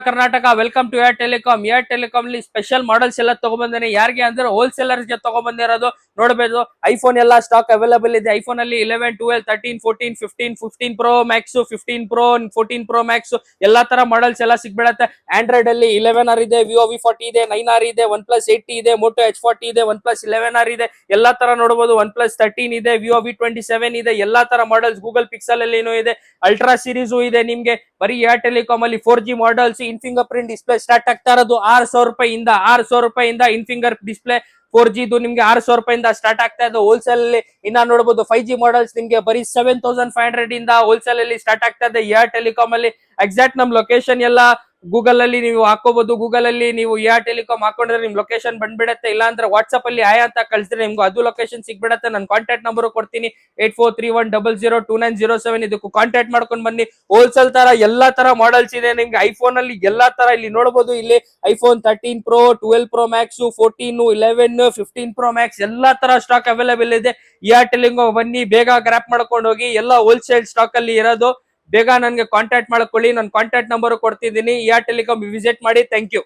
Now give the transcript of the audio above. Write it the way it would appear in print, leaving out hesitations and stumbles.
Karnataka welcome to Air Telecom. Air Telecom ಅಲ್ಲಿ special models ಎಲ್ಲ ತಗೊಂಡ್ಬಂದೇನೆ. ಯಾರಿಗೆ ಅಂದ್ರೆ ಹೋಲ್ಸೇಲರ್ಸ್ ಗೆ ತಗೊಂಡ್ಬಂದಿರೋದು. ನೋಡಬಹುದು ಐಫೋನ್ ಎಲ್ಲ ಸ್ಟಾಕ್ ಅವೈಲೇಬಲ್ ಇದೆ. ಐಫೋನ್ ಅಲ್ಲಿ 11, 12, 13, 14, 15, 15 Pro Max, 15 Pro, 14 Pro Max ಎಲ್ಲಾ ತರ ಮಾಡೆಲ್ಸ್ ಎಲ್ಲ ಸಿಗ್ಬಿಡತ್ತೆ. ಆಂಡ್ರಾಯ್ಡ್ ಅಲ್ಲಿ 11R ಇದೆ, Vivo V40 ಇದೆ, 9R ಇದೆ, OnePlus 8T ಇದೆ, Moto H40 ಇದೆ, OnePlus 11R ಇದೆ. ಎಲ್ಲಾ ತರ ನೋಡಬಹುದು. OnePlus 13 ಇದೆ, Vivo V27 ಇದೆ. ಎಲ್ಲಾ ತರ ಮಾಡೆಲ್ಸ್ ಗೂಗಲ್ ಪಿಕ್ಸೆಲ್ ಅಲ್ಲಿ ಇದೆ. ಅಲ್ಟ್ರಾ ಸೀರೀಸ್ ಇದೆ. ನಿಮ್ಗೆ ಬರೀ ಏರ್ ಟೆಲಿಕಾಂ ಅಲ್ಲಿ 4G ಮಾಡೆಲ್ಸ್ ಇನ್ ಫಿಂಗರ್ ಪ್ರಿಂಟ್ ಡಿಸ್ಪ್ಲೇ ಸ್ಟಾರ್ಟ್ ಆಗ್ತಾ ಇರೋದು 6,000 ರೂಪಾಯಿಂದ ಇನ್ ಫಿಂಗರ್ ಡಿಸ್ಪ್ಲೇ 4G ನಿಮ್ಗೆ 6,000 ರೂಪಾಯಿಂದ ಸ್ಟಾರ್ಟ್ ಆಗ್ತಾ ಇದೆ ಹೋಲ್ಸೇಲ್ ಅಲ್ಲಿ. ಇನ್ನ ನೋಡಬಹುದು 5G ಮಾಡೆಲ್ಸ್ ನಿಮ್ಗೆ ಬರೀ 7,500 ಇಂದ ಹೋಲ್ಸೇಲ್ ಅಲ್ಲಿ ಸ್ಟಾರ್ಟ್ ಆಗ್ತಾ ಇದೆ ಏರ್ ಟೆಲಿಕಾಂ ಅಲ್ಲಿ. ಎಕ್ಸಾಕ್ಟ್ ನಮ್ ಲೊಕೇಶನ್ ಎಲ್ಲ ಗೂಗಲ್ ಅಲ್ಲಿ ನೀವು ಹಾಕೋಬಹುದು. ಗೂಗಲ್ ಅಲ್ಲಿ ನೀವು ಏರ್ ಟೆಲಿಕಾಂ ಹಾಕೊಂಡ್ರೆ ನಿಮ್ ಲೊಕೇಶನ್ ಬಂದ್ಬಿಡತ್ತೆ. ಇಲ್ಲ ಅಂದ್ರೆ ವಾಟ್ಸ್ಆಪ್ ಅಲ್ಲಿ ಆಯ್ ಅಂತ ಕಳ್ಸಿದ್ರೆ ನಿಮ್ಗೆ ಅದು ಲೊಕೇಶನ್ ಸಿಗ್ಬಿಡತ್ತೆ. ನಾನು ಕಾಂಟ್ಯಾಕ್ಟ್ ನಂಬರ್ ಕೊಡ್ತೀನಿ 84310007. ಇದಕ್ಕೂ ಕಾಂಟ್ಯಾಕ್ಟ್ ಮಾಡ್ಕೊಂಡು ಬನ್ನಿ. ಹೋಲ್ಸೇಲ್ ತರ ಎಲ್ಲಾ ತರ ಮಾಡೆಲ್ಸ್ ಇದೆ ನಿಮ್ಗೆ. ಐಫೋನ್ ಅಲ್ಲಿ ಎಲ್ಲಾ ತರ ಇಲ್ಲಿ ನೋಡಬಹುದು. ಇಲ್ಲಿ iPhone 13 Pro, 12 Pro Max, 14, 11, 15 Pro Max ಎಲ್ಲಾ ತರ ಸ್ಟಾಕ್ ಅವೈಲೇಬಲ್ ಇದೆ. ಏರ್ ಟೆಲಿಕಾಂ ಬನ್ನಿ, ಬೇಗ ಗ್ರಾಪ್ ಮಾಡ್ಕೊಂಡು ಹೋಗಿ. ಎಲ್ಲ ಹೋಲ್ಸೇಲ್ ಸ್ಟಾಕ್ ಅಲ್ಲಿ ಇರೋದು. ಬೇಗ ನನ್ಗೆ ಕಾಂಟ್ಯಾಕ್ಟ್ ಮಾಡ್ಕೊಳ್ಳಿ. ನಾನು ಕಾಂಟ್ಯಾಕ್ಟ್ ನಂಬರ್ ಕೊಡ್ತಿದ್ದೀನಿ. ಏರ್ ಟೆಲಿಕಾಂ ವಿಸಿಟ್ ಮಾಡಿ. Thank you.